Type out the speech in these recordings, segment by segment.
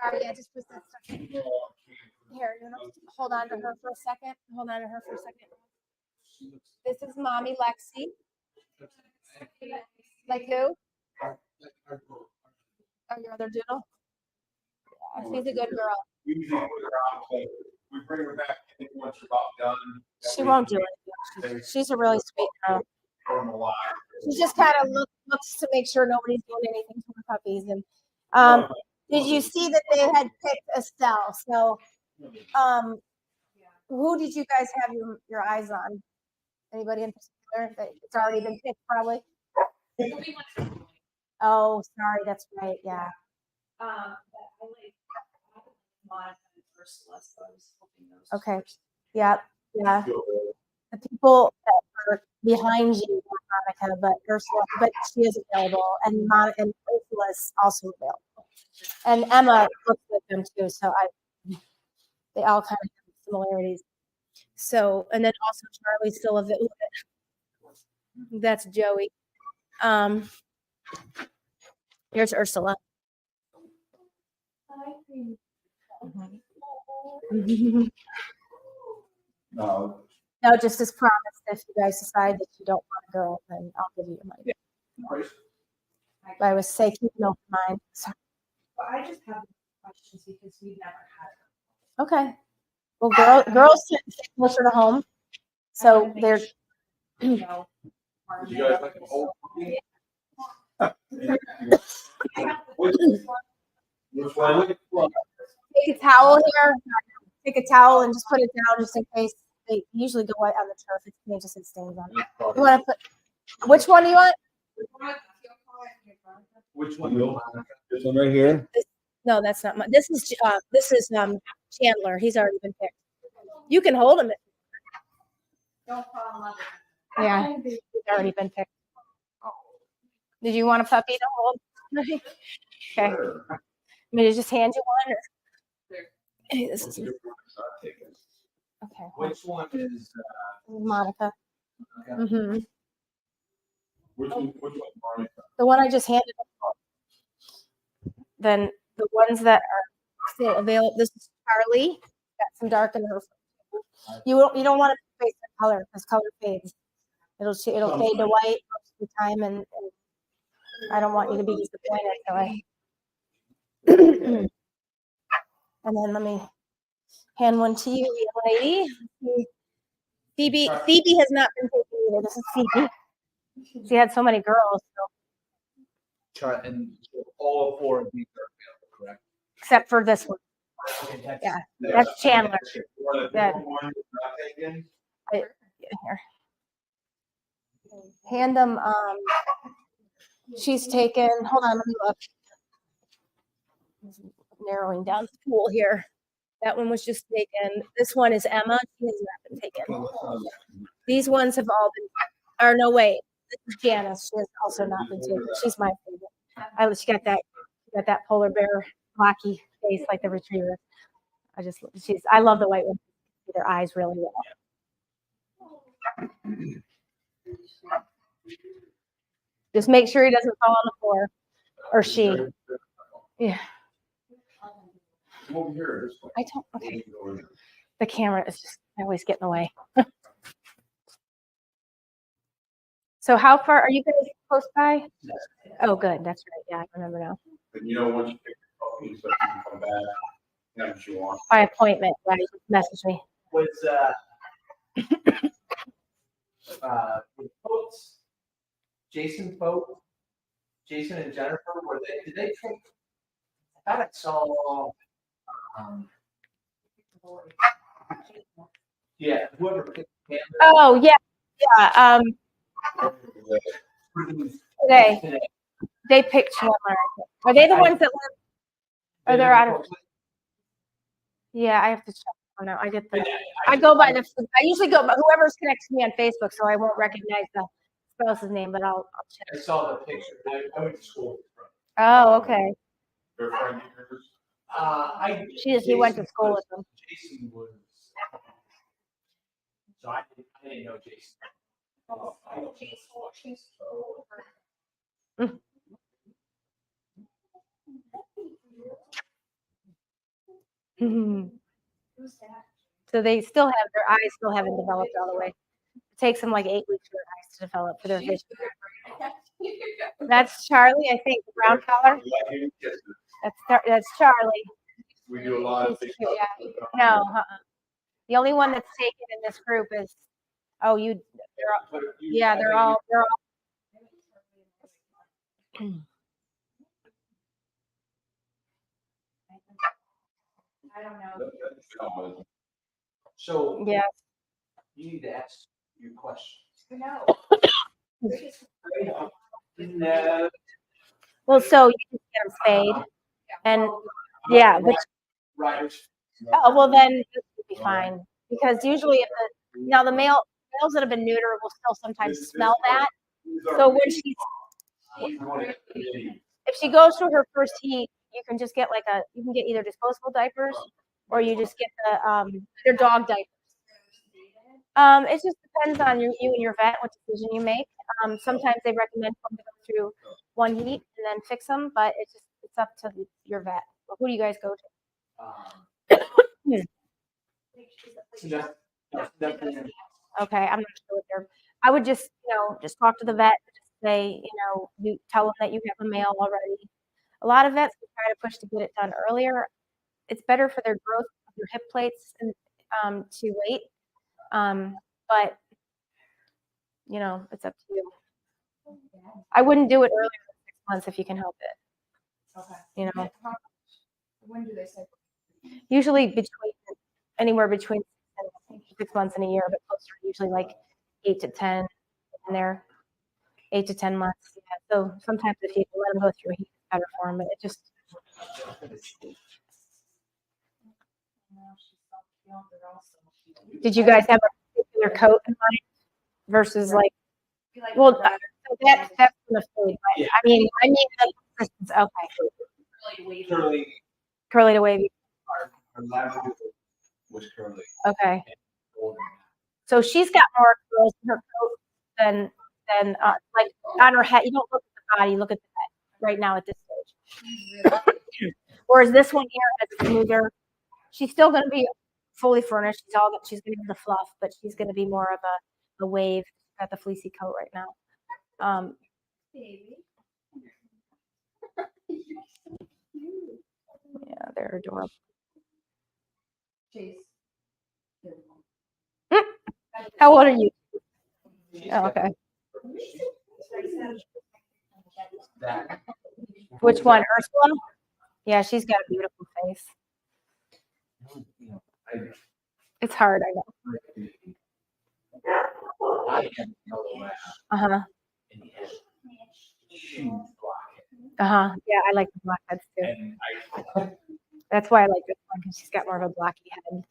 Sorry, I just put that stuff in. Here, you know, hold on to her for a second. Hold on to her for a second. This is Mommy Lexi. Like who? Oh, your other doodle? Yeah, she's a good girl. We usually put her out, but we bring her back, I think, once she's about done. She won't do it. She's a really sweet girl. She just kind of looks to make sure nobody's doing anything to her puppies. And did you see that they had picked Estelle? So, who did you guys have your eyes on? Anybody in particular? That it's already been picked, probably. Oh, sorry, that's right. Yeah. Okay. Yeah. Yeah. The people that are behind you are Monica, but Ursula, but she is available, and Ursula is also available, and Emma looks like them too. So they all kind of have similarities. So, and then also Charlie's still available. That's Joey. Here's Ursula. No. No, just as promised, if you guys decide that you don't want a girl, then I'll give you your money. Yeah. But I would say keep an open mind. But I just have questions because we've never had her. Okay. Well, girls sit closer to home, so they're. You guys like the whole? Which one? Take a towel here. Take a towel and just put it down just in case. They usually go white on the turf. It may just have stains on it. You want to put? Which one do you want? Which one? This one right here? No, that's not mine. This is Chandler. He's already been picked. You can hold him. Don't fall in love with Yeah, he's already been picked. Did you want a puppy to hold? Okay. Sure. I'm gonna just hand you one. Hey, this is okay. Which one is Monica. Mm-hmm. Which one, Monica? The one I just handed. Then the ones that are still available. This is Charlie. Got some dark in her. You don't want to face the color because color fades. It'll fade to white most of the time, and I don't want you to be disappointed. So and then let me hand one to you, young lady. Phoebe has not been taken either. This is Phoebe. She had so many girls. So. And all four of these are available, correct? Except for this one. Okay, Yeah, that's Chandler. That Here. Hand them. She's taken. Hold on, let me look. Narrowing down the pool here. That one was just taken. This one is Emma. She has not been taken. These ones have all been. Or no, wait. This is Janice. She has also not been taken. She's my favorite. She got that polar bear blocky face like the retriever. I love the white one. Their eyes really well. Just make sure he doesn't fall on the floor, or she. Yeah. Over here. I don't. Okay. The camera is just. I always get in the way. So how far are you guys close by? Oh, good. That's right. Yeah, I remember now. And you know, once you pick the puppy, so you can come back. Yeah, if you want. By appointment. Yeah, you just message me. Was with Folks, Jason and Jennifer, did they take? I thought I saw. Yeah, whoever picked him. Oh yeah, yeah. Today they picked Chandler. Are they the ones that live? Are they out of? Yeah, I have to check. Oh no, I get the. I go by the. I usually go by whoever's connected to me on Facebook, so I won't recognize the spouse's name, but I'll check. I saw the picture. I went to school with her. Oh, okay. Their friend of yours? He went to school with them. Jason was. So I didn't know Jason. Oh, I know Jason. Who's that? So they still have their eyes still haven't developed all the way. It takes them like 8 weeks for their eyes to develop for their vision. That's Charlie, I think, the brown collar. That's Charlie. We do a lot of He's things. cute, yeah. No, the only one that's taken in this group is yeah, they're all I don't know. So yeah. you need to ask your question. No. No. Well, so you can get them spayed, and yeah, which Riders. oh, well then this would be fine because usually if the males that have been neutered will still sometimes smell that. So when if she goes through her first heat, you can just get you can get either disposable diapers or you just get their dog diapers. It just depends on you and your vet what decision you make. Sometimes they recommend them to go through one heat and then fix them, but it's up to your vet. Who do you guys go to? Okay, I'm not sure what they're. I would just just talk to the vet. Just say you tell them that you have a male already. A lot of vets try to push to get it done earlier. It's better for their growth of your hip plates and to wait. But it's up to you. I wouldn't do it earlier than 6 months if you can help it. Okay. When do they say? Usually anywhere between 6 months and a year, but closer usually like 8 to 10 in there, 8 to 10 months. Yeah. So sometimes if you let them go through, it's better for them. But it just. Did you guys have a particular coat in mind versus well, so that's gonna fade, right? Yeah. I mean the okay. Curly to wavy. Our Labrador was curly. Okay. and golden. So she's got more curls in her coat than on her head. You don't look at the body, you look at the head right now at this stage. Whereas this one here has smoother. She's still going to be fully furnished. She's going to be the fluff, but she's going to be more of a wave. She's got the fleecy coat right now. Baby. Yeah, they're adorable. Chase. How old are you? She's Oh, got okay. that. Which one, Ursula? Yeah, she's got a beautiful face. It's hard, I know. I have yellow lab, Uh-huh. and he has huge black Uh-huh. Yeah, I like the black heads too. head. And That's why I like this one because she's got more of a blacky head.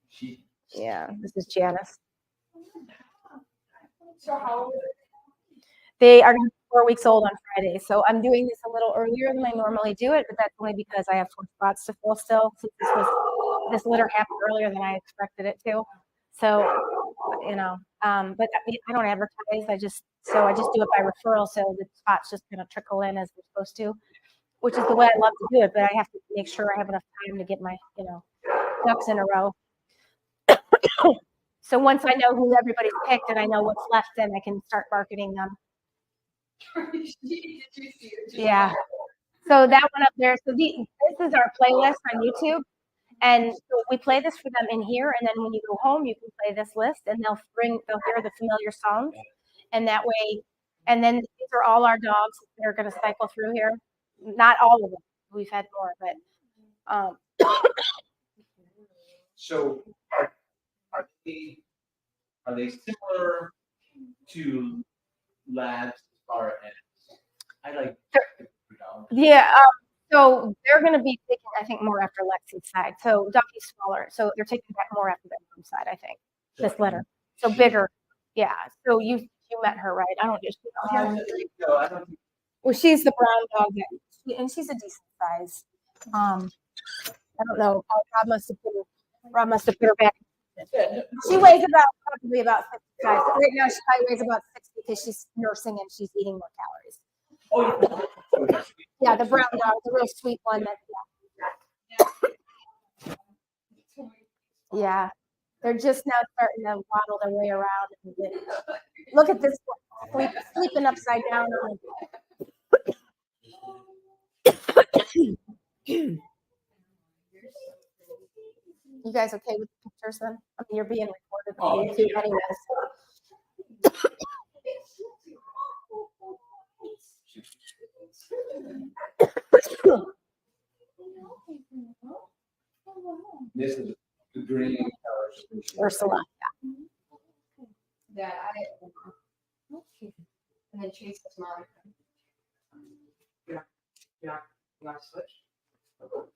she Yeah, this is Janice. So how old? They are 4 weeks old on Friday, so I'm doing this a little earlier than I normally do it, but that's only because I have 4 spots to fill still. Since this litter happened earlier than I expected it to, so but I don't advertise. I just do it by referral, so the spots just kind of trickle in as they're supposed to, which is the way I love to do it. But I have to make sure I have enough time to get my ducks in a row. So once I know who everybody's picked and I know what's left, then I can start marketing them. Yeah. So that one up there. So this is our playlist on YouTube, and so we play this for them in here. And then when you go home, you can play this list, and they'll hear the familiar songs, and that way. And then these are all our dogs that are going to cycle through here. Not all of them. We've had more, but So are they similar to labs as far as I like yeah. So they're going to be taking, I think, more after Lexi's side. So Duffy's smaller, so they're taking that more after their mom's side, I think. This litter, so bigger. Yeah. So you met her, right? I don't just. No, I don't think Well, she's the brown dog, and she's a decent size. I don't know. Rob must have put her back. She weighs probably about 55. So right now, she probably weighs about 60 because she's nursing and she's eating more calories. Oh, yeah. Yeah, the brown dog, the real sweet one. Yeah, they're just now starting to waddle their way around. And look at this one, sleeping upside down. You guys okay with the pictures then? I mean, you're being recorded on YouTube anyways. This is the green color. Ursula. That I, and then Chase was Monica. Yeah. You want to switch?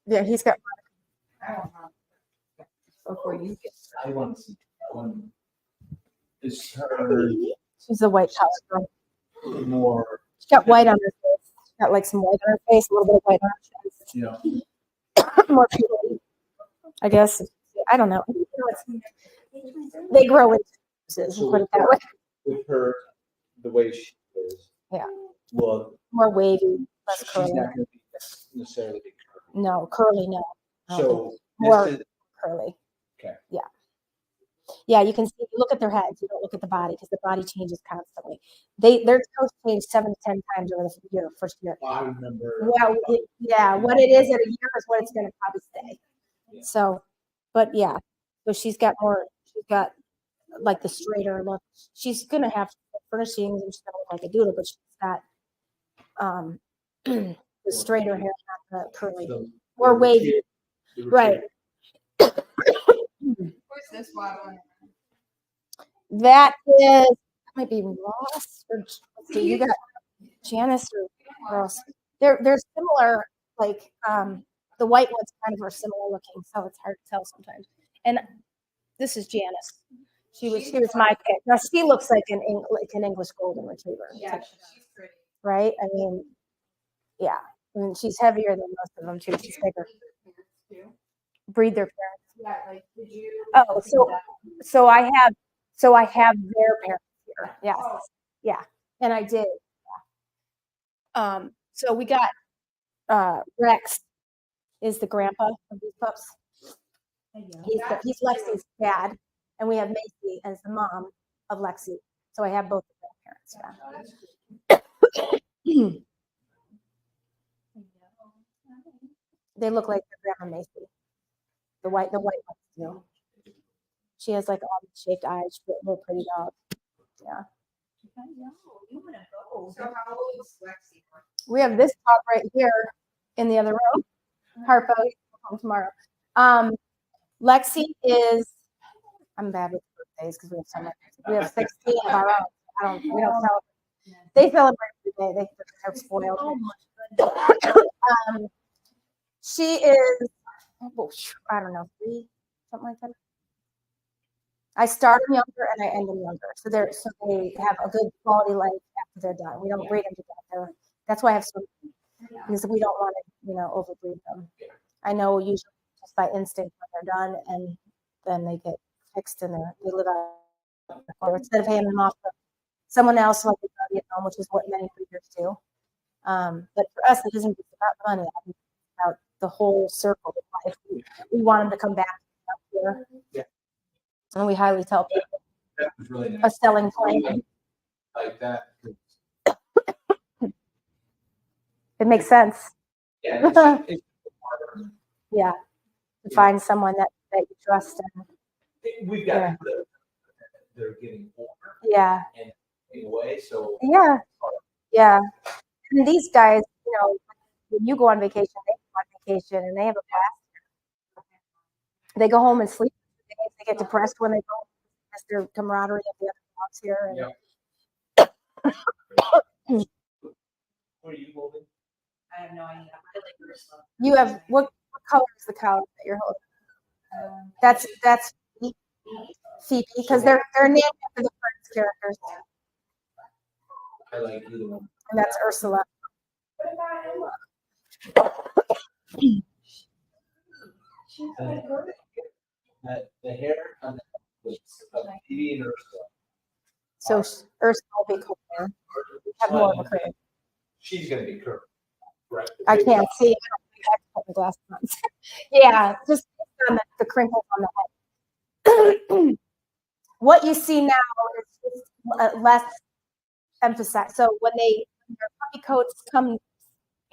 Yeah, he's got. I don't know. Before you get. I want to see one. Is her She's a white collar girl. more, She's got white on her face. She's got like some white on her face, a little bit of white on her chest. you know, More people, I guess. I don't know. They grow into pieces, put it that way. with her, the way she is. Yeah. Well, More wavy, less she's curly. not going to be necessarily be curvy. No, curly, no. So More this is, curly. okay. Yeah. Yeah, you can see, you look at their heads, you don't look at the body because the body changes constantly. Their coats change 7 to 10 times over the year, first year. I remember. Well, yeah, what it is at a year is what it's going to probably stay. Yeah. So, but yeah, so she's got like the straighter look. She's going to have furnishings and she's going to look like a doodle, but she's got the straighter hair, not the curly. Or wavy. Right. Where's this one? That might be Ross or let's see, you got Janice or Ross. They're similar, like the white ones kind of are similar looking, so it's hard to tell sometimes. And this is Janice. She was my pick. Now she looks like an English golden retriever. Yeah, she's pretty. Right? I mean, yeah. I mean, she's heavier than most of them too. She's bigger. Breed their parents. Yeah, like, did you? Oh, so I have their parents here. Yes. Oh. Yeah. And I did. Yeah. So we got Rex is the grandpa of these pups. He's Lexi's dad, and we have Macy as the mom of Lexi. So I have both the grandparents. Yeah. They look like their grandma Macy. The white ones do. She has like almond-shaped eyes. She's a little pretty dog. Yeah. So how old is Lexi? We have this dog right here in the other room. Harpo, he'll come tomorrow. Lexi is. I'm bad with birthdays because we have so many. We have 16 of our own. We don't celebrate. They celebrate today. They're spoiled. She is. I don't know, 3, something like that. I start them younger and I end them younger, so they have a good quality life after they're done. We don't breed them to death. That's why I have so many, because we don't want to, overbreed them. I know usually just by instinct when they're done, and then they get fixed and they live out, or instead of handing them off to someone else like a guardian home, which is what many breeders do. But for us, it isn't just about the money. It's about the whole circle of life. We want them to come back here. Yeah. And we highly tell people That was really a nice. selling point. Like that. It makes sense. Yeah. It's Yeah. To find someone that you trust and we've got Yeah. people that they're getting older yeah. and getting away, so Yeah. Yeah. And these guys, when you go on vacation, they go on vacation and they have a blast. They go home and sleep. They get depressed when they go. Miss their camaraderie of the other dogs here. And what are you holding? I have no idea. I like Ursula. you have what color is the cow that you're holding? That's Phoebe, because they're named after the Friends characters, I like either one. and that's Ursula. What about Emma? The hair on the of Phoebe and Ursula. So Ursula will be cooler. Have more of a cream. She's gonna be curved. Right. I can't see. I don't think I have to put my glasses on. Yeah, just on the crinkles on the head. what you see now is just less emphasized. So when their puppy coats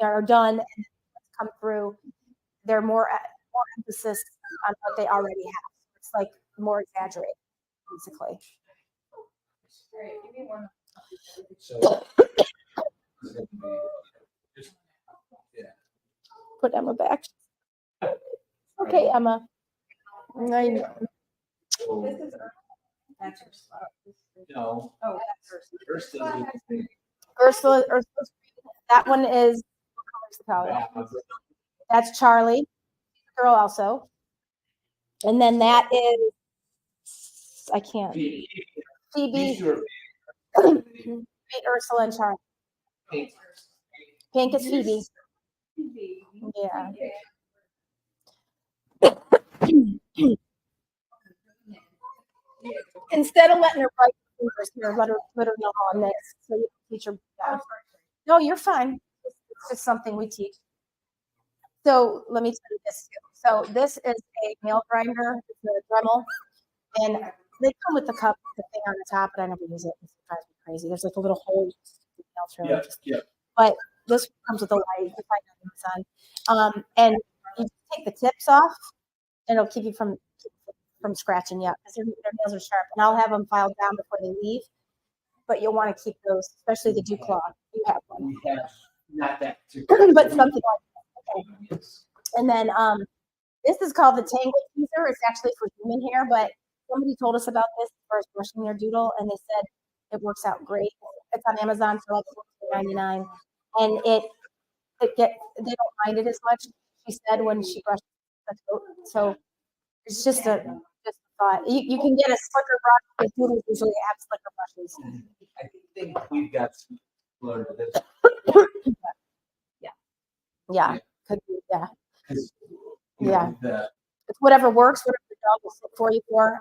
are done and come through, they're more emphasis on what they already have. It's like more exaggerated, basically. Alright, give me one. So. Put Emma back. Okay, Emma. I know. This is that's her spot. No. Oh, that's her. Ursula. Ursula, that one is, what color is the color? That's Charlie, girl also. And then that is, I can't, These Phoebe, two are Ursula, and Charlie. pink. Pink is Phoebe. Yeah. Instead of letting her bite her fingers here, let her know on this. So you can teach her. Yeah. No, you're fine. It's just something we teach. So let me tell you this too. So this is a nail grinder. It's a Dremel, and they come with the cup, the thing on the top, but I never use it. It drives me crazy. There's like a little hole. Yeah, yeah. But this comes with a light. You can find it on Amazon. And you take the tips off, and it'll keep you from scratching you up because their nails are sharp. And I'll have them filed down before they leave. But you'll want to keep those, especially the dew claw. You have one. We have not that. But something like that. Okay. Yes. And then this is called the Tangle Teaser. It's actually for human hair, but somebody told us about this first brushing their doodle, and they said it works out great. It's on Amazon for like $14.99, and they don't mind it as much. She said when she brushed the coat, so it's just a thought. You can get a slicker brush because doodles usually have slicker brushes. I think we've got some learned this. Yeah, could be, yeah. 'Cause, Yeah. The, It's whatever works, whatever the dog will sit for you for.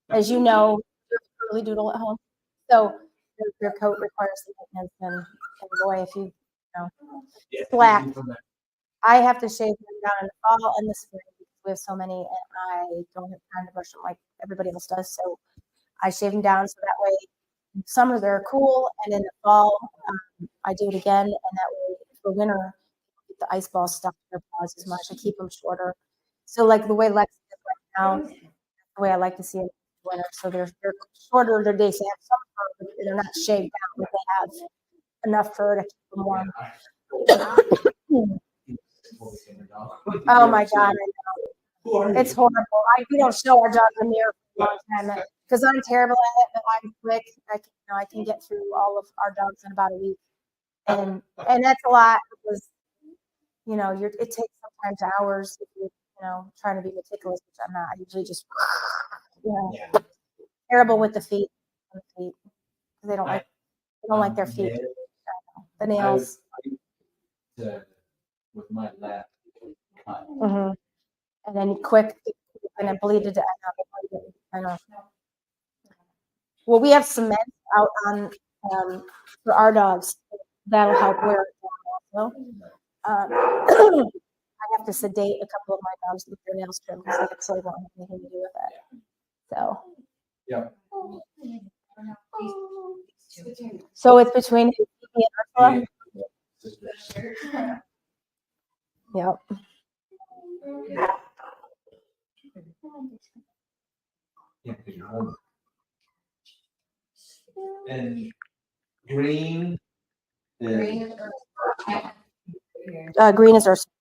As you know, you're a curly doodle at home, so your coat requires the maintenance, and boy, if you know, yeah, Black. from the- I have to shave them down in the fall and the spring because we have so many, and I don't have time to brush them like everybody else does. So I shave them down so that way in summer they're cool, and in the fall I do it again, and that way for winter the ice balls stuck to their paws as much. I keep them shorter. So like the way Lexi is right now, that's the way I like to see it in winter. So they're shorter. They have some fur, but they're not shaved down, but they have enough fur to keep them warm. Oh my God, I know. It's horrible. We don't show our dogs a mirror for a long time because I'm terrible at it, but I'm quick. I can get through all of our dogs in about a week, and that's a lot because it takes sometimes hours if you're trying to be meticulous, which I'm not. I usually just terrible with the feet. They don't like their feet. The nails. With my lap. And then quick, and then bleed it. I know. Well, we have cement out on for our dogs. That'll help wear it down also. I have to sedate a couple of my dogs with their nails trimmed because they actually won't have anything to do with it. So. Yeah. So it's between Phoebe and Ursula. Yep. Yeah, because you're home. And green. Green Is, or Green is Ursula.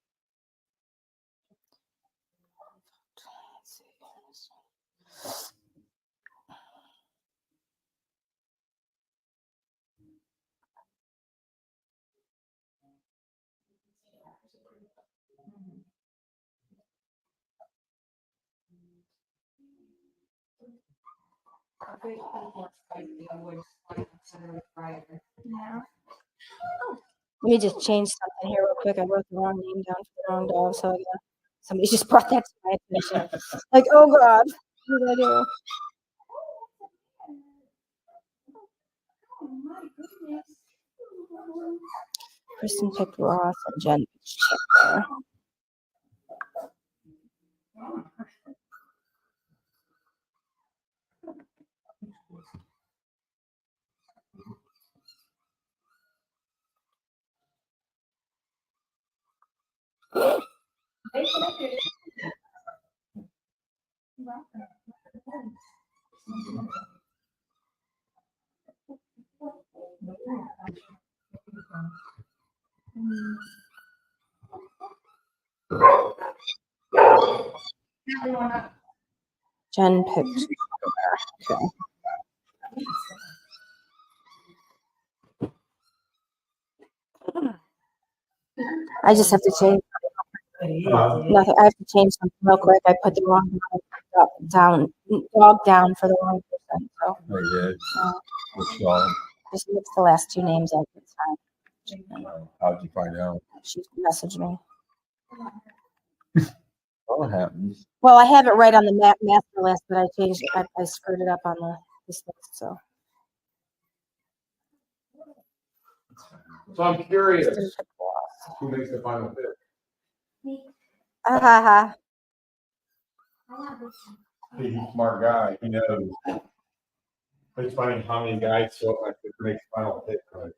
Let me just change something here real quick. I wrote the wrong name down for the wrong dog, so somebody just brought that to my attention. Like, oh God, what did I do? Kristen picked Ross and Jen picked Chandler. Jen picked. Okay. I just have to change nothing. I have to change something real quick. I put the wrong dog down for the wrong person. So I did. uh, Which dog? just mix the last two names up. It's fine. How'd you find out? She messaged me. What happens? Well, I have it right on the master list, but I changed it. I screwed it up on this list. So So I'm curious, who makes the final pick? He's a smart guy, he knows. It's funny how many guys show up like to make the final pick, right?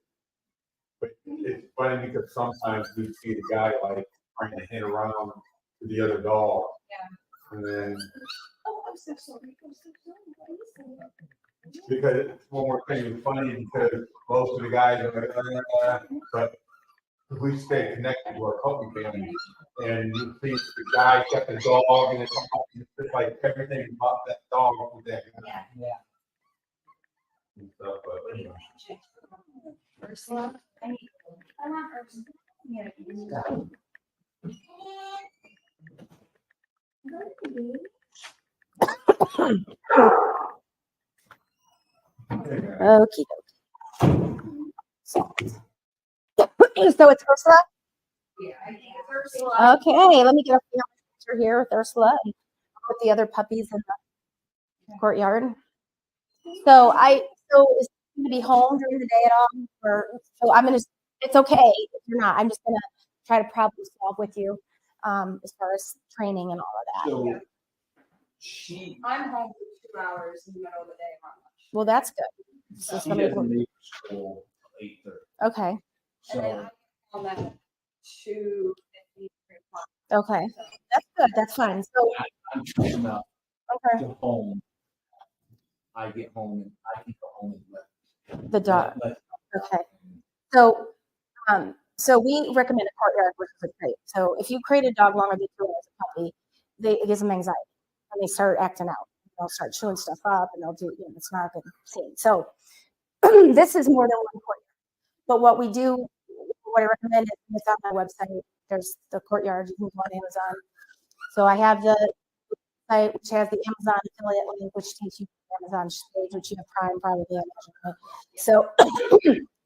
But it's funny because sometimes we see the guy like trying to hit around to the other dog. Yeah. And then I'm so sorry. because one more thing, it's funny because most of the guys are like, but we stay connected to our puppy family. And you see the guy got the dog and it's like everything about that dog with that guy. Yeah. And stuff, but anyway. Ursula, I want Ursula. Yeah. okay. So it's Ursula. Yeah, I think it's Ursula. Okay, let me get a picture here with Ursula and put the other puppies in the courtyard. So is he gonna be home during the day at all? Or so I'm gonna. It's okay if you're not. I'm just gonna try to problem solve with you, as far as training and all of that. So I'm home for 2 hours in the middle of the day on lunch. Well, that's good. So she somebody- doesn't leave school till 8:30. okay, And then So I'm home at 2:50, 3 o'clock. okay, that's good. That's fine. So I'm true enough okay, to home. I get home and I can go home and let. the dog. let- Okay, so we recommend a courtyard, which is great. So if you create a dog longer than 2 hours as a puppy, it gives them anxiety and they start acting out. They'll start chewing stuff up and they'll do, it's not a good scene. So this is more than one courtyard. But what I recommend is it's on my website. There's the courtyard. You can go on Amazon. So I have the site which has the Amazon affiliate link, which takes you to the Amazon page, which you have Prime probably. Right? So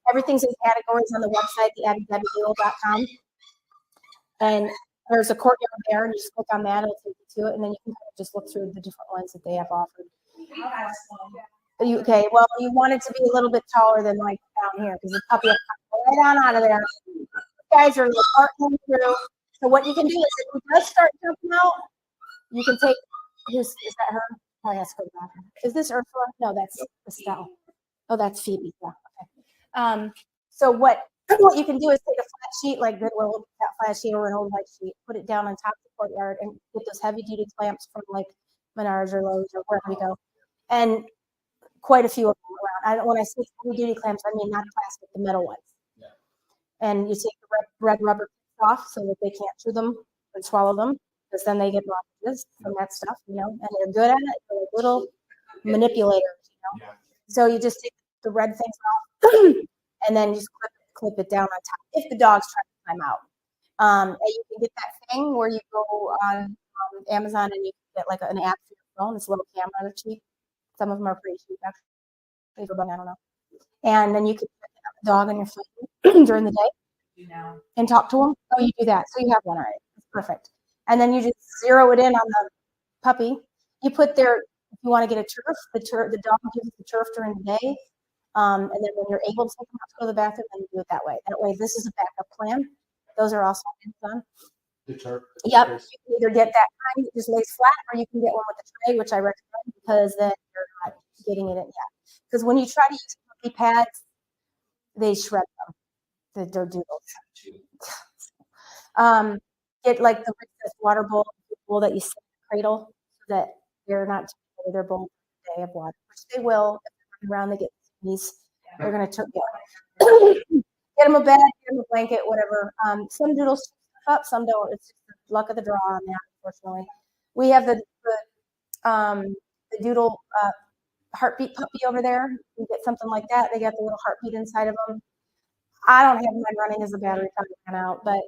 everything's in categories on the website, the dabbydoodle.com. And there's a courtyard there, and you just click on that, it'll take you to it, and then you can kind of just look through the different ones that they have offered. Okay, well, you want it to be a little bit taller than like down here, because the puppy will come right on out of there. You guys are partnering through. So what you can do is if you just start jumping out, you can take is that her? Oh, yes, go back. Is this Ursula? No, that's Estelle. Oh, that's Phoebe. Yeah. Okay. So what you can do is take a flat sheet like Goodwill, that flat sheet or an old white sheet, put it down on top of the courtyard and get those heavy duty clamps from like Menards or Lowe's or wherever you go. And quite a few of them around. When I say heavy duty clamps, I mean not plastic, the metal ones. Yeah. And you take the red rubber off so that they can't chew them and swallow them, because then they get blockages from that stuff, and they're good at it. They're like little manipulators, Yeah. So you just take the red things off and then just clip it down on top if the dog's trying to climb out. And you can get that thing where you go on Amazon and you can get like an app for your phone. It's a little camera, they're cheap. Some of them are pretty cheap, actually. I don't know. And then you can put the dog on your phone during the day and talk to them. Oh, you do that. So you have one already. That's perfect. And then you just zero it in on the puppy. You put if you want to get a turf, the dog gives the turf during the day. And then when you're able to take them out to go to the bathroom, then you do it that way. That way, this is a backup plan. Those are also on. The turf. Yep. You can either get that kind that just lays flat, or you can get one with a tray, which I recommend, because then you're not getting it in yet. Because when you try to use puppy pads, they shred them. They're doodles. get like the recessed water bowl that you sit in the cradle so that they're not taking over their bowl for the day of water, which they will. If they're running around, they get sneeze. They're going to get them a bed, get them a blanket, whatever. Some doodles stuff up, some don't. It's just the luck of the draw on that, unfortunately. We have the doodle heartbeat puppy over there. You get something like that. They got the little heartbeat inside of them. I don't have mine running as a battery probably ran out, but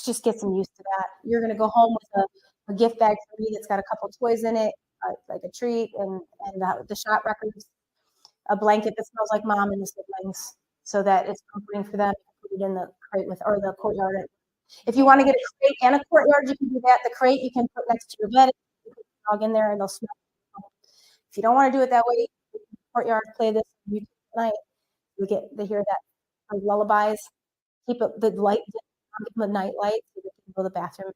just get some used to that. You're going to go home with a gift bag for me that's got a couple toys in it, like a treat and the shot records, a blanket that smells like mom and the siblings, so that it's comforting for them. Put it in the crate or the courtyard. If you want to get a crate and a courtyard, you can do that. The crate you can put next to your bed. You put the dog in there and they'll smell. If you don't want to do it that way, courtyard, play this at night. They hear that lullabies. Keep the light, the night light, so they can go to the bathroom.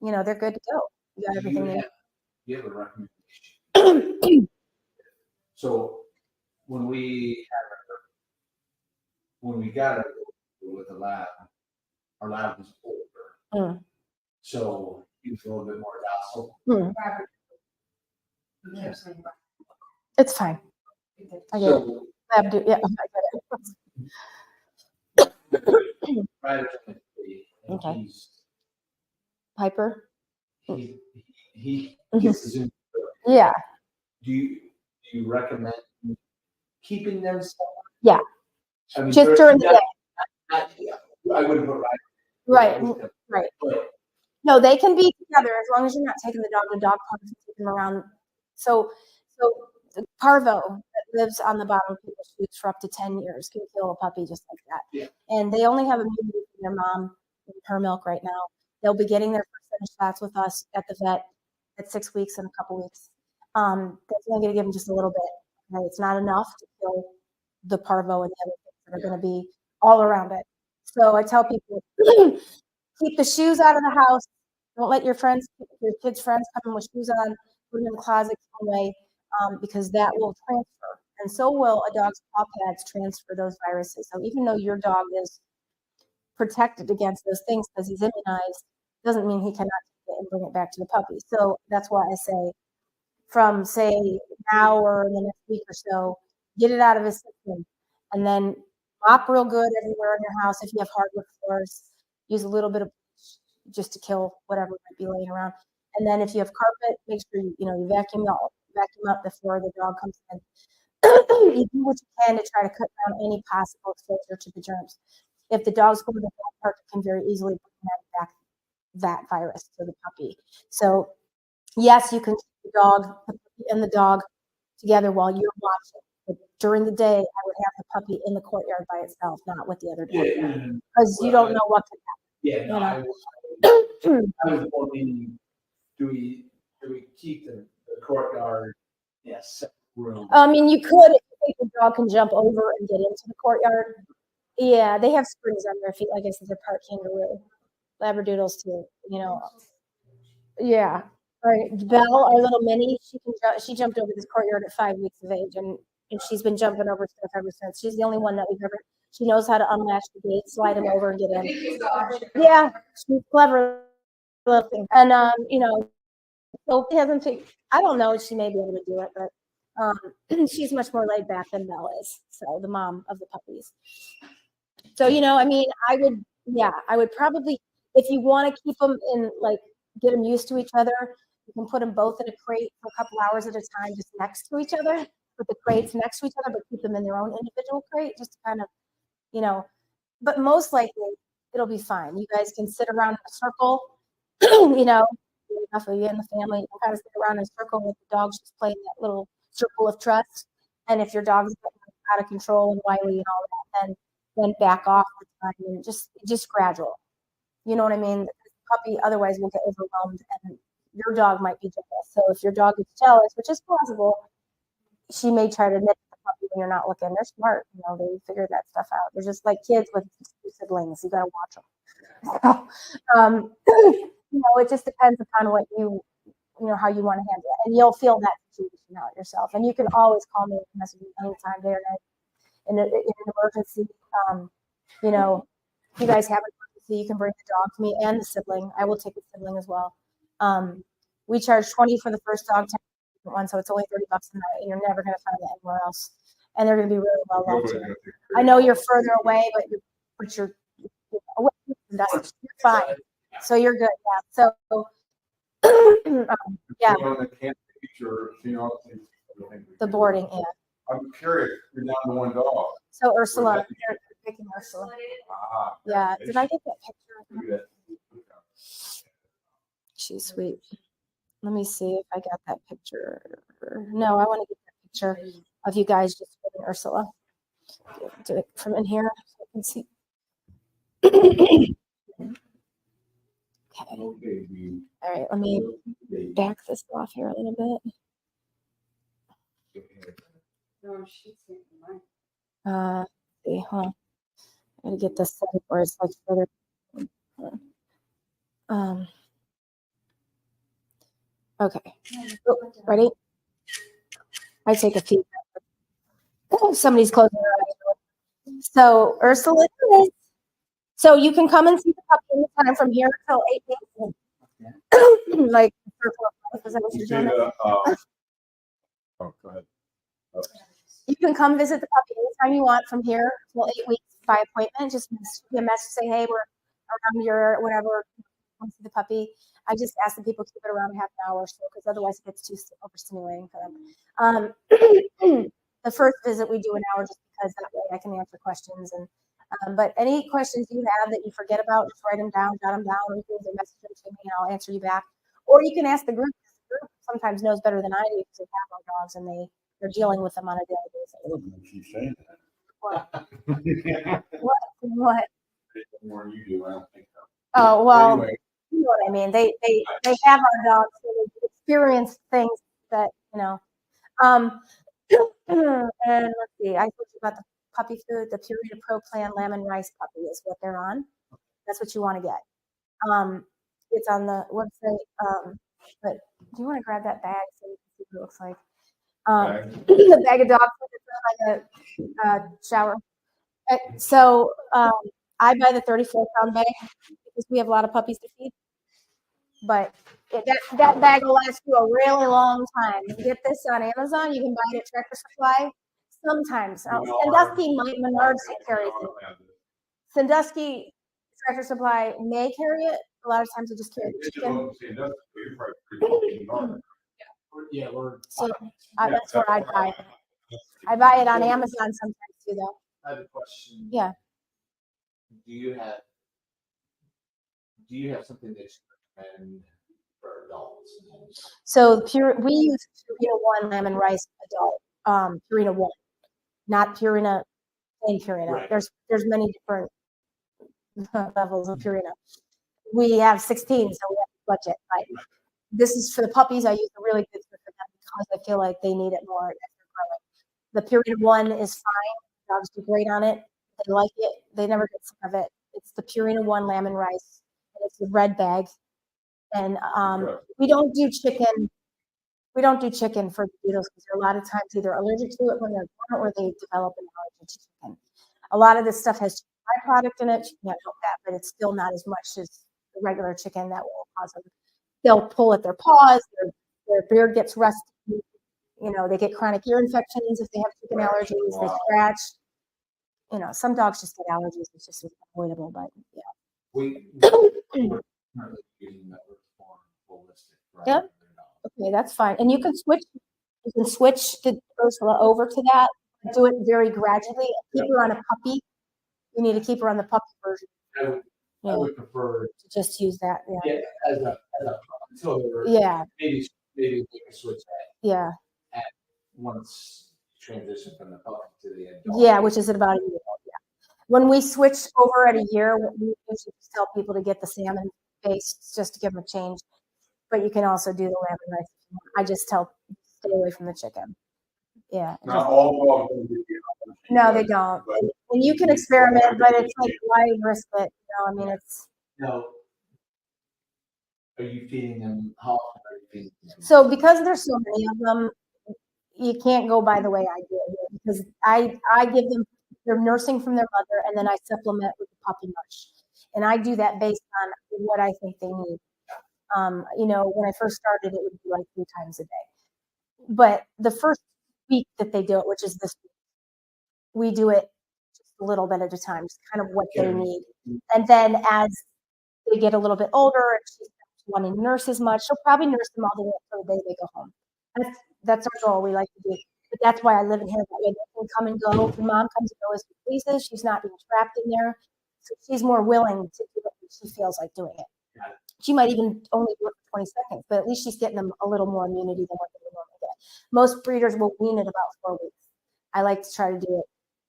You know, they're good to go. You got everything you need. You have a recommendation. So when we got it with the lab, our lab was older. So he was a little bit more docile. Yes. It's fine. I get it. Lab do, yeah, I get it. Right, Okay. Piper? He gets the Zoom. Yeah. Do you recommend keeping them somewhere? Yeah. I mean, Just during the day. I wouldn't put Right. No, they can be together as long as you're not taking the dog to dog parks and taking them around. So the parvo that lives on the bottom of people's shoes for up to 10 years can kill a puppy just like that. Yeah. And they only have immunity from their mom and her milk right now. They'll be getting their first set of shots with us at the vet at 6 weeks in a couple weeks. That's only going to give them just a little bit. Okay? It's not enough to kill the parvo and the other things that are going to be all around it. So I tell people, keep the shoes out of the house. Don't let your kids' friends come in with shoes on. Put them in the closet away, because that will transfer. And so will a dog's paw pads transfer those viruses. So even though your dog is protected against those things because he's immunized, doesn't mean he cannot take it and bring it back to the puppy. So that's why I say from, say, now or in the next week or so, get it out of his system. And then mop real good everywhere in your house. If you have hardwood floors, use a little bit of bleach just to kill whatever might be laying around. And then if you have carpet, make sure you vacuum up before the dog comes in. You do what you can to try to cut down any possible exposure to the germs. If the dog's going to the dog park, it can very easily bring back that virus to the puppy. So yes, you can keep the puppy and the dog together while you're watching. But during the day, I would have the puppy in the courtyard by itself, not with the other dog, because you don't know what could happen. Yeah, no, I was wondering, do we keep the courtyard in a separate room? I mean, you could if you think the dog can jump over and get into the courtyard. Yeah, they have springs on their feet. Like I said, they're part kangaroo. Labradoodles too, Yeah. All right, Belle, our little mini, she jumped over this courtyard at 5 weeks of age, and she's been jumping over stuff ever since. She's the only one that she knows how to unlatch the gate, slide him over, and get in. Yeah, she's clever little thing. And so it hasn't I don't know if she may be able to do it, but she's much more laid back than Belle is. So the mom of the puppies. So I would probably, if you want to keep them in, like, get them used to each other, you can put them both in a crate for a couple hours at a time, just next to each other, put the crates next to each other, but keep them in their own individual crate, just to kind of, but most likely it'll be fine. You guys can sit around in a circle, enough of you in the family, you can kind of sit around in a circle with the dogs, just playing that little circle of trust. And if your dog's getting out of control and wily and all that, then back off the time and just gradual. You know what I mean? The puppy otherwise will get overwhelmed, and your dog might be jealous. So if your dog is jealous, which is possible, she may try to nip the puppy when you're not looking. They're smart, they figure that stuff out. They're just like kids with two siblings. You gotta watch them. It just depends upon what how you want to handle it, and you'll feel that situation out yourself. And you can always call me and message me anytime, day or night, in an emergency. If you guys have an emergency So you can bring the dog to me and the sibling. I will take the sibling as well. We charge 20 for the first dog, 10 for the one, so it's only $30 a night, and you're never going to find it anywhere else. And they're going to be really well loved. Nobody's gonna take I know you're further away, but you're away from dust. You're fine. So you're good. Yeah. So yeah, On the camp picture, you know, the boarding. Yeah. I'm curious, you're down to one dog. So Ursula, you're picking Ursula. Ah. Yeah. Did I get that picture? Look at that. She's sweet. Let me see if I got that picture. No, I want to get that picture of you guys just holding Ursula. Do it from in here so I can see. Okay. All right. Let me back this off here a little bit. No, she's saying mine. See, hold on. I gotta get this set up where it's like further. Okay. Oh, ready? I take a few. Oh, somebody's closing their eyes. So Ursula is. So you can come and see the puppy anytime from here until 8 days. Like, is that what You you're say doing? the, oh, go ahead. You can come visit the puppy anytime you want from here till 8 weeks by appointment. Just send me a message, say, hey, we're around your whatever. Come see the puppy. I just ask the people to keep it around half an hour or so, because otherwise it gets too overstimulating for them. The first visit we do an hour just because that way I can answer questions. And but any questions you have that you forget about, just write them down, jot them down, or you can either message them to me and I'll answer you back. Or you can ask the group. The group sometimes knows better than I do because they have our dogs and they're dealing with them on a daily basis. She's saying that. What? What? More than you do, I don't think so. Oh, well, Anyway, you know what I mean. They have our dogs, so they experience things that, you know. And let's see, I told you about the puppy food, the Purina Pro Plan Lamb and Rice puppy is what they're on. That's what you want to get. It's on the website. But do you want to grab that bag so you can see what it looks like? The bag of dog food is like a shower. So I buy the 34-pound bag because we have a lot of puppies to feed. But that bag will last you a really long time. You get this on Amazon. You can buy it at Tractor Supply. Sometimes. Sandusky, Menards carries it. Sandusky, Tractor Supply may carry it. A lot of times they just carry the chicken. Yeah, we're. So that's where I buy it. I buy it on Amazon sometimes too, though. I have a question. Yeah. Do you have something that you recommend for adults? So we use Purina One Lamb and Rice adult, Purina One, not Purina, plain Purina. Right. There's many different levels of Purina. We have 16, so we have a budget. Right? This is for the puppies. I use the really good for them because I feel like they need it more as they're growing. The Purina One is fine. Dogs do great on it. They like it. They never get sick of it. It's the Purina One Lamb and Rice. And it's the red bag. And we don't do chicken. We don't do chicken for the beetles because they're a lot of times either allergic to it when they're born or they develop an allergy to chicken. A lot of this stuff has byproduct in it. You can't help that, but it's still not as much as the regular chicken that will cause them. They'll pull at their paws. Their beard gets rusty. You know, they get chronic ear infections if they have chicken allergies. They scratch. You know, some dogs just get allergies. It's just avoidable, but yeah. We're currently using that form holistic. Right? Yep. Okay, that's fine. And you can switch the Ursula over to that. Do it very gradually. Keep her on a puppy. You need to keep her on the puppy version. I would prefer to just use that. Yeah. as a until they're maybe make a switch at once transition from the puppy to the adult. Yeah, which is at about a year. Yeah. When we switch over at a year, we usually just tell people to get the salmon base just to give them a change. But you can also do the lamb and rice. I just tell stay away from the chicken. Yeah. Not all dogs. No, they don't. And you can experiment, but it's like why risk it? You know, I mean, it's. No. Are you feeding them? How often are you feeding them? So because there's so many of them, you can't go by the way I do it because I give them, they're nursing from their mother and then I supplement with the puppy mush. And I do that based on what I think they need. You know, when I first started, it would be like 3 times a day. But the first week that they do it, which is this week, we do it just a little bit at a time, just kind of what they need. And then as they get a little bit older and she's not wanting to nurse as much, she'll probably nurse them all the way up till the day they go home. That's our goal. We like to do. But that's why I live in here. That way they can come and go. The mom comes and goes as she pleases. She's not being trapped in there. So she's more willing to do it when she feels like doing it. She might even only do it for 20 seconds, but at least she's getting them a little more immunity than what they would normally get. Most breeders will wean at about 4 weeks. I like to try to do it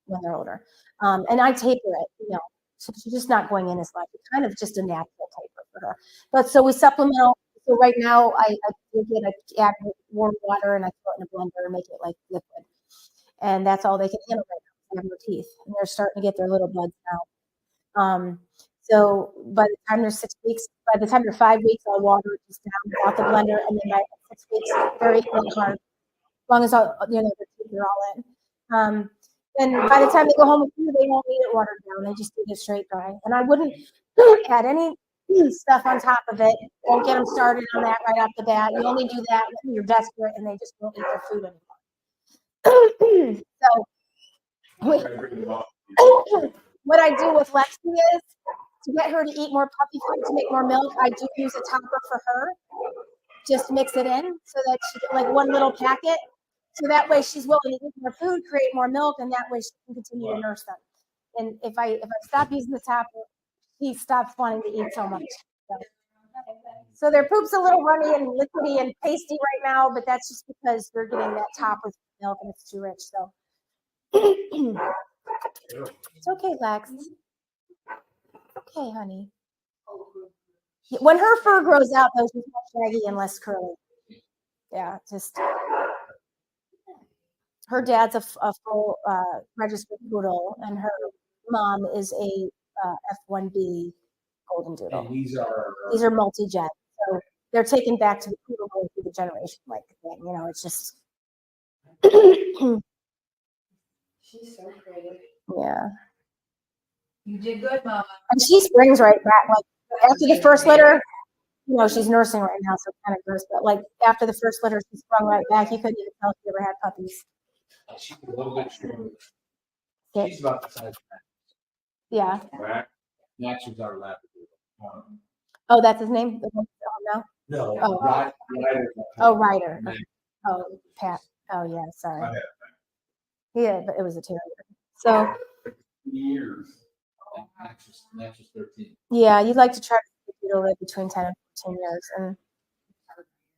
when they're older. And I taper it, you know, so she's just not going in as much. It's kind of just a natural taper for her. But so we supplement. So right now I add warm water and I throw it in a blender and make it like liquid. And that's all they can handle right now. They have no teeth. And they're starting to get their little buds now. So by the time they're 6 weeks, by the time they're 5 weeks, I'll water it just down without the blender. And then by 6 weeks, they're eating it hard. As long as their teeth are all in. And by the time they go home with you, they won't need it watered down. They just eat it straight dry. And I wouldn't add any stuff on top of it. Won't get them started on that right off the bat. You only do that when you're desperate and they just won't eat their food anymore. So what I do with Lexi is to get her to eat more puppy food, to make more milk, I do use a topper for her. Just mix it in so that she get like one little packet. So that way she's willing to eat more food, create more milk, and that way she can continue to nurse them. And if I stop using the topper, he stops wanting to eat so much. So their poop's a little runny and liquidy and pasty right now, but that's just because they're getting that top with milk and it's too rich. So it's okay, Lex. Okay, honey. When her fur grows out, though, she's more shaggy and less curly. Yeah, just her dad's a full registered poodle, and her mom is a F1B Goldendoodle. And these are multi-gen, so they're taken back to the poodle going through the generation like thing. You know, it's just. She's so creative. Yeah. You did good, Mama. And she springs right back. Like after the first litter, you know, she's nursing right now, so it's kind of gross. But like after the first litter, she sprung right back. You couldn't even tell she ever had puppies. she's a little bit shorter. Yeah. She's about the size of Max. Yeah. Max is our Labradoodle. Oh, that's his name? The one now? No. Oh. Ryder. Oh, Ryder. Max. Oh, Pat. Oh, yeah, sorry. Yeah, but it was a terrier. So. Years. Max is 13. Yeah, you'd like to try to live between 10 and 14 years. And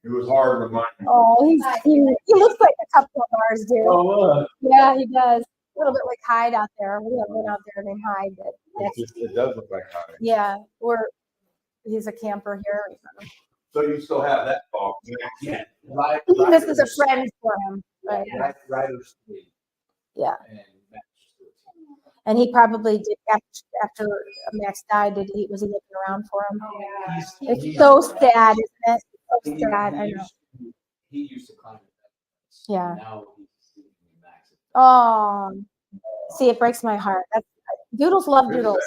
It was hard to remind me. oh, he's cute. He looks like a couple of ours do. Oh, Yeah, he does. A little bit like Hyde out there. We have one out there named Hyde. It does look like Hyde. Yeah, he's a camper here. So you still have that dog? yeah. This is a friend for him. Right. Ryder's 3. Yeah. And Max is 13. And he probably did after Max died. Was he looking around for him? Oh, yeah. It's so sad, isn't it? So sad. I know. He used to climb it. Yeah. Now he's sleeping with Max. Oh, see, it breaks my heart. Doodles love doodles.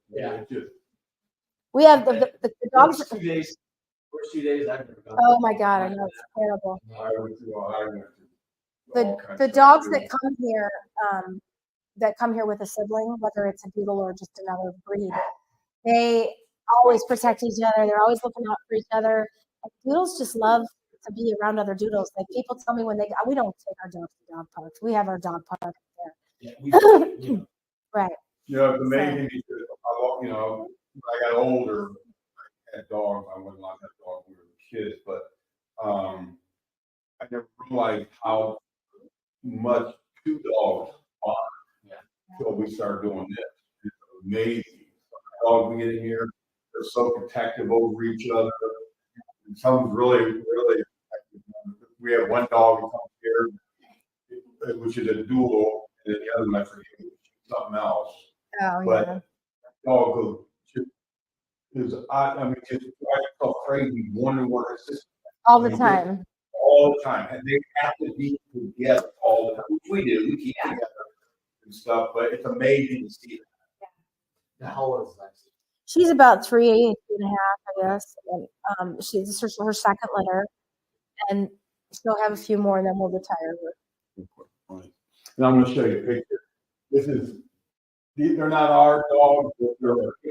Yeah. We have the dogs. First 2 days I've never gone. Oh my God, I know it's terrible. The dogs that come here with a sibling, whether it's a doodle or just another breed, they always protect each other. They're always looking out for each other. And doodles just love to be around other doodles. Like people tell me we don't take our dogs to dog parks. We have our dog park there. Yeah, Right. You know, it's amazing because when I got older, I had dogs. I wasn't allowed to have dogs when we were kids, but I never realized how much 2 dogs are until we started doing this. It's amazing. The dogs we get in here, they're so protective over each other. And some really, really protective. We have one dog who comes here, which is a doodle, and then the other one, I forget, something else. Oh, But yeah. dog is, I mean, it's so crazy, wondering what her sister. All the time. All the time. And they have to be together all the time, which we do. We keep together and stuff, but it's amazing to see that. How old is Lexi? She's about 3.5, I guess. And, she's her second litter, and she'll have a few more, and then we'll retire her. And I'm gonna show you a picture. They're not our dogs, but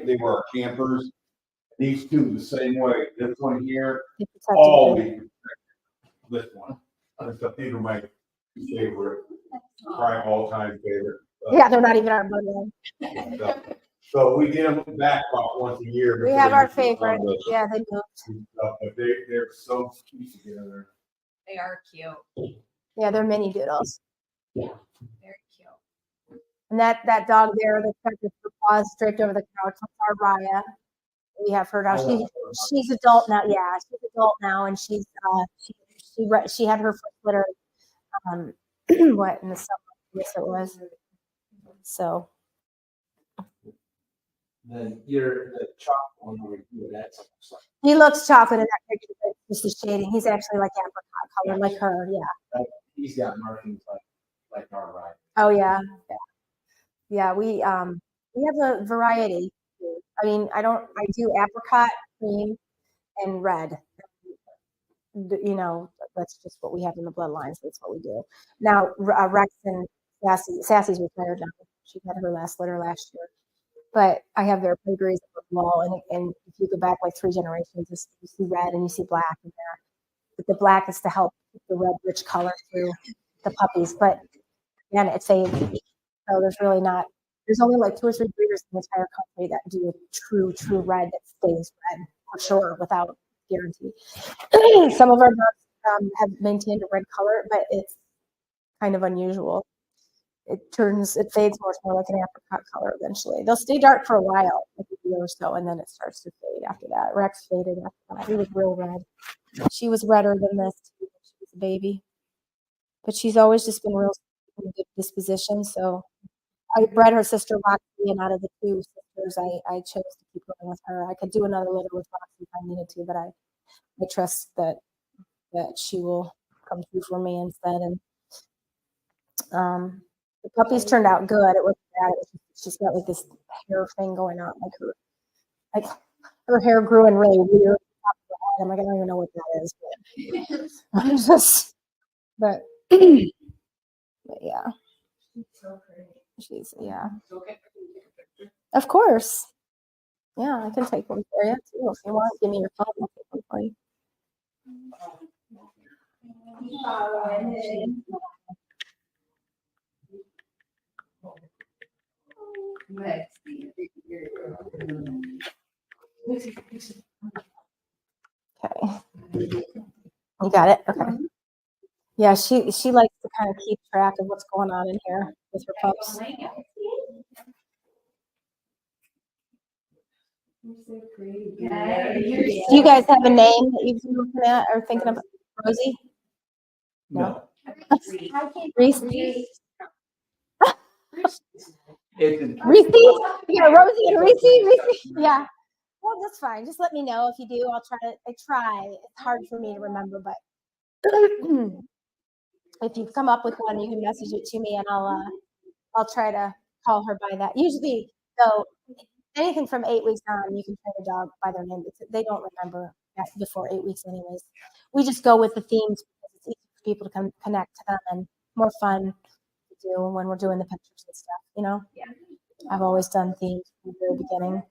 they were our campers. These two the same way. This one here, They protect always you. protected. This one. These are my favorite, probably all-time favorite. Yeah, they're not even our bloodline. So we get them back about once a year. We have our favorite. Yeah, they moved. But they're so cute together. They are cute. Yeah, they're mini doodles. Very cute. And that dog there that's got her paws draped over the couch, that's our Raya. We have her now. She's adult now. Yeah, she's adult now, and she had her first litter. What in the summer? Yes, it was. So. Then the chocolate one over here, that's like, He looks chocolate in that picture, but it's just the shading. He's actually like apricot color, like her. Yeah. he's got markings like our ride. Oh yeah. Yeah. We have a variety. I mean, I do apricot, cream, and red. You know, that's just what we have in the bloodlines. That's what we do. Now, Rex and Sassy's retired now. She had her last litter last year. But I have their pedigrees on the wall, and if you go back like 3 generations, you see red and you see black in there. But the black is to help keep the red, rich color through the puppies. But again, it fades. So there's only like 2 or 3 breeders in the entire country that do a true red that stays red for sure without guarantee. Some of our dogs have maintained a red color, but it's kind of unusual. It fades more like an apricot color eventually. They'll stay dark for a while, like a year or so, and then it starts to fade after that. Rex faded after that. He was real red. She was redder than this too when she was a baby. But she's always just been real good disposition. So I bred her sister Roxy, and out of the 2 sisters, I chose to keep going with her. I could do another litter with Roxy if I needed to, but I trust that she will come through for me instead. And the puppies turned out good. It wasn't bad. She's got like this hair thing going on, like her hair grew in really weird. I'm like, I don't even know what that is, but yeah. She's Of course. Yeah, I can take one for you too if you want. Give me your phone. I'll take one for you. Okay. You got it? Okay. Yeah, she likes to kind of keep track of what's going on in here with her pups. Do you guys have a name that you've been looking at or thinking about? Rosie? No. Reese? Reese? Yeah, Rosie and Reese? Yeah. Well, that's fine. Just let me know if you do. I try. It's hard for me to remember, but if you come up with one, you can message it to me, and I'll try to call her by that. Usually, though, anything from 8 weeks on, you can train a dog by their name. They don't remember that before 8 weeks, anyways. We just go with the themes because it's easy for people to connect to them and more fun to do when we're doing the pictures and stuff. You know? Yeah. I've always done themes from the very beginning.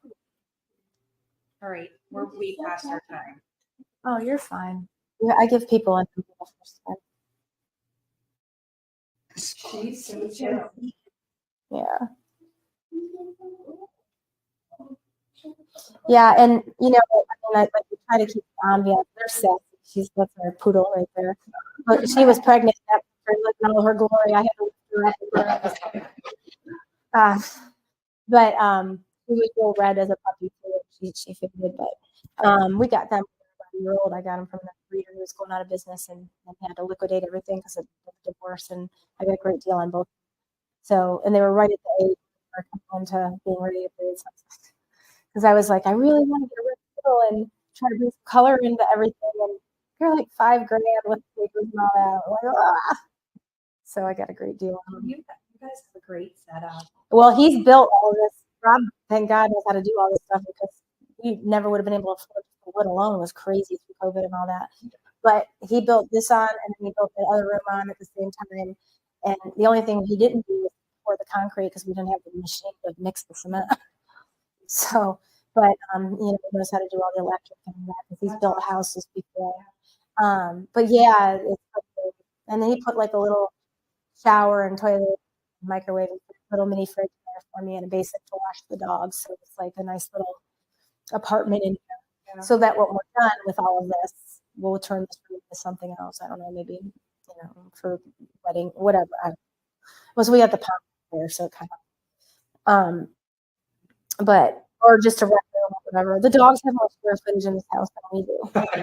All right, we're way past our time. Oh, you're fine. Yeah, I give people a number the first time. She's so chill. Yeah. Yeah, and you know, I like to try to keep the ambiance. They're sassy. That's our poodle right there. But she was pregnant. That was in all her glory. I had to lift her up. But she was real red as a puppy too. She faded, but we got them about a year old. I got them from the breeder who was going out of business and had to liquidate everything because of the divorce, and I got a great deal on both. So, and they were right at the age where I come into being ready to breed. Because I was like, I really want to get rid of poodle and try to bring some color into everything, and they're like $5,000 with papers and all that. I'm like, ah. So I got a great deal on them. You guys have a great setup. Well, he's built all this Rob, thank God, knows how to do all this stuff because we never would have been able to afford it, let alone it was crazy through COVID and all that. But he built this on, and then he built the other room on at the same time. And the only thing he didn't do was pour the concrete because we didn't have the machine to mix the cement. So, but you know, he knows how to do all the electric and that because he's built houses before. But yeah, it's and then he put like a little shower and toilet, microwave, and little mini fridge there for me and a basin to wash the dogs. So it's like a nice little apartment in here. Yeah. So that when we're done with all of this, we'll turn this room into something else. I don't know, maybe, you know, for wedding, whatever. So we got the pond there, so it kind of, but, or just a rec room or whatever. The dogs have more square footage in this house than we do.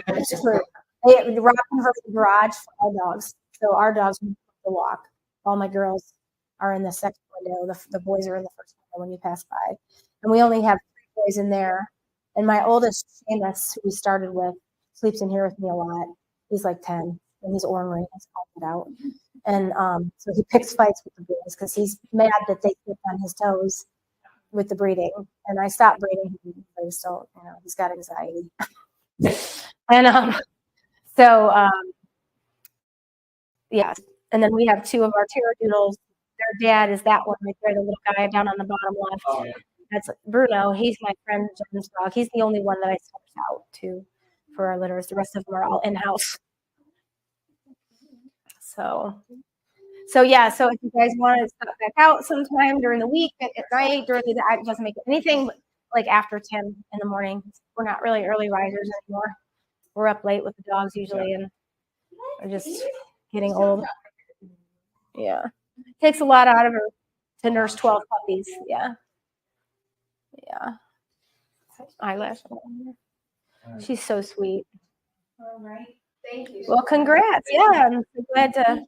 It's true. Rob converted the garage for our dogs. So our dogs move the walk. All my girls are in the second window. The boys are in the first window when you pass by. And we only have 3 boys in there. And my oldest, Seamus, who we started with, sleeps in here with me a lot. He's like 10, and he's ornery. He's called it out. And so he picks fights with the boys because he's mad that they keep on his toes with the breeding. And I stopped breeding him. But he's still, you know, he's got anxiety. And yeah. And then we have 2 of our Doodles. Their dad is that one right there, the little guy down on the bottom left. Oh, yeah. That's Bruno. He's my friend Jen's dog. He's the only one that I source out to for our litters. The rest of them are all in-house. So yeah. So if you guys want to step back out sometime during the week, at night, during the day, it doesn't make anything like after 10 in the morning. We're not really early risers anymore. We're up late with the dogs usually, and we're just getting old. Yeah. It takes a lot out of her to nurse 12 puppies. Yeah. Yeah. Eyelash. She's so sweet. All right. Thank you. Well, congrats. Yeah. I'm so glad to.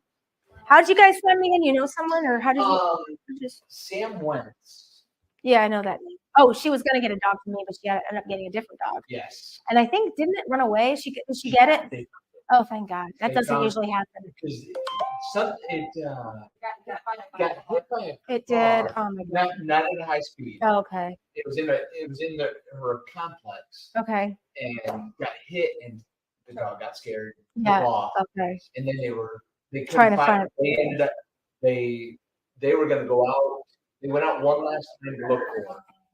How'd you guys find me in? You know someone, or how did you just Sam Wentz. Yeah, I know that. Oh, she was gonna get a dog from me, but she ended up getting a different dog. Yes. And I think didn't it run away? Did she get it? Oh, thank God. That doesn't usually happen. Got hit by a It did. Oh my God. Not at a high speed. Oh, okay. It was in her complex. Okay. And got hit, and the dog got scared. Yeah. Off, okay. And then they trying to find. They ended up they were going to go out. They went out one last time to look for him,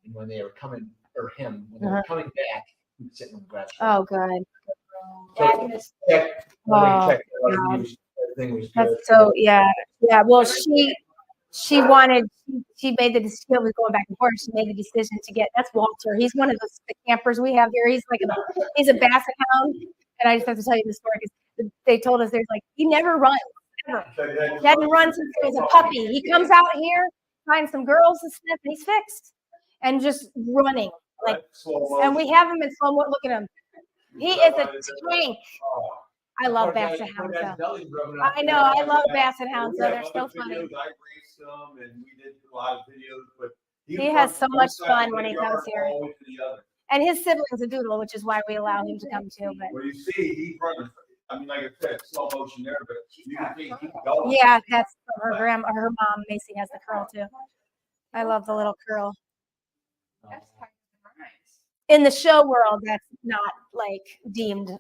and when they were coming, or him, when they were coming back, he was sitting on the grass. Oh, good. So checked. Everything was good. That's so yeah. Well, she made the decision. She was going back and forth. She made the decision to get. That's Walter. He's one of the campers we have here. He's a basset hound, and I just have to tell you the story because they told us there's like he never runs. Ever. He hadn't run since he was a puppy. He comes out here, finds some girls to sniff, and he's fixed and just running like. And we have him in slow mo. Look at him. He is a tank. I love basset hounds. I know. I love basset hounds. So they're so funny. I raced them, and we did a lot of videos, but he has so much fun when he comes here. And his siblings a doodle, which is why we allow him to come too. But well, you see, he's running. I mean, like I said, slow motion there, but you can see he's going. Yeah, that's her grandma. Her mom, Macy, has the curl too. I love the little curl. In the show world, that's not like deemed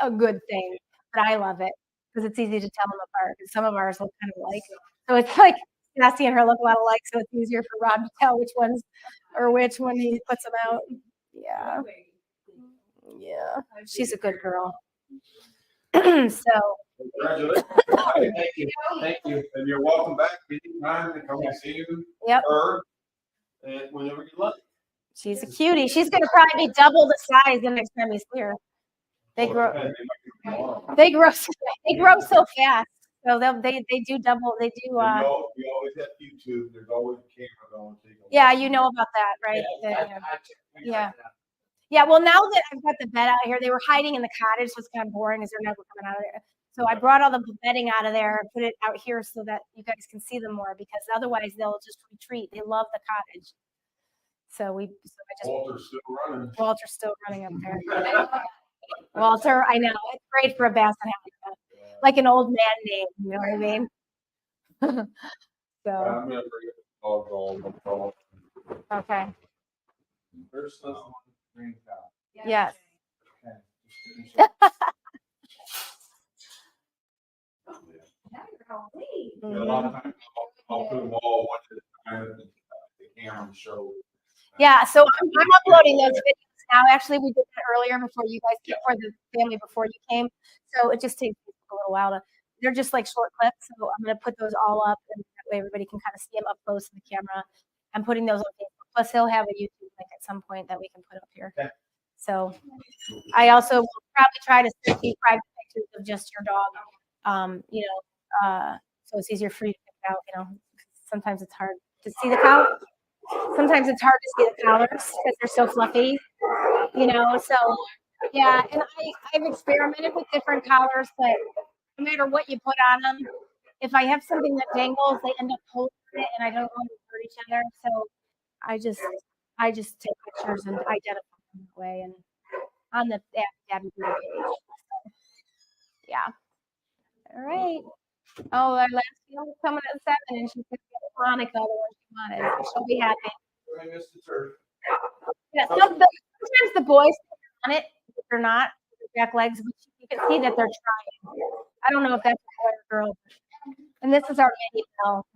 a good thing, but I love it because it's easy to tell them apart. Some of ours look kind of alike, so it's like Nasty and her look a lot alike, so it's easier for Rob to tell which ones or which when he puts them out. Yeah, yeah, she's a good girl. So Congratulations. Thank you. And you're welcome back anytime to come and see you. Yep. Her, and whenever you like. She's a cutie. She's gonna probably be double the size the next time we see her. They grow so fast. So they do double. They do. We always have YouTube. There's always a camera going. Yeah, you know about that, right? Yeah. Yeah, well, now that I've got the bed out here, they were hiding in the cottage, so it's kind of boring as they're never coming out of there. So I brought all the bedding out of there and put it out here so that you guys can see them more, because otherwise they'll just retreat. They love the cottage. Walter's still running up there. Walter, I know. It's great for a basset hound. Like an old man name, you know what I mean? So. Okay. Ursula's the one with green cow. Yes. Okay. Just making sure. Now you're all, hey. A lot of times I'll put them all one at a time and the camera show. Yeah, so I'm uploading those videos now. Actually, we did that earlier before you guys, before the family, before you came. So it just takes a little while to, they're just like short clips. So I'm going to put those all up and that way everybody can kind of see them up close to the camera. I'm putting those on Facebook. Plus he'll have a YouTube link at some point that we can put up here. Okay. So I also will probably try to see private pictures of just your dog. So it's easier for you to pick out, sometimes it's hard to see the cow. Sometimes it's hard to see the collars because they're so fluffy, so yeah, and I've experimented with different collars, but no matter what you put on them, if I have something that dangles, they end up holding it and I don't want to hurt each other. So I just take pictures and identify them that way and on the Dabby Doodle page. Yeah. All right. Oh, our last meal is coming at 7 and she's gonna get Monica the one she wanted. So she'll be happy. I missed the turf. Yeah, sometimes the boys on it, if they're not, back legs, but you can see that they're trying. I don't know if that's a boy or girl. And this is our mini bell.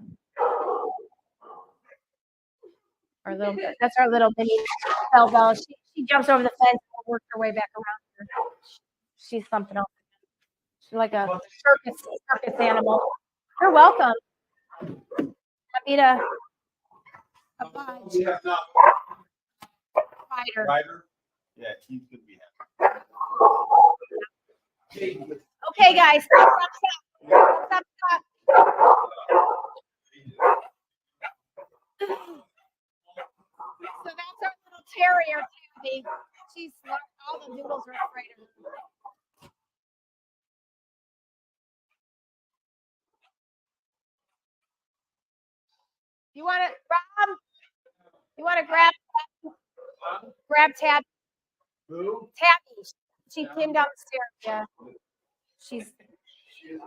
That's our little mini bell. She jumps over the fence and works her way back around here. She's something else. She's like a circus animal. You're welcome. Happy to oblige. We have not. Rider. Yeah, he's gonna be happy. Okay, guys. Stop. So that's our little terrier, Tabby. She's all the doodles are afraid of her. You want to, Rob? You want to grab Tabby? Who? Tabby. She came down the stairs. Yeah. She's. She's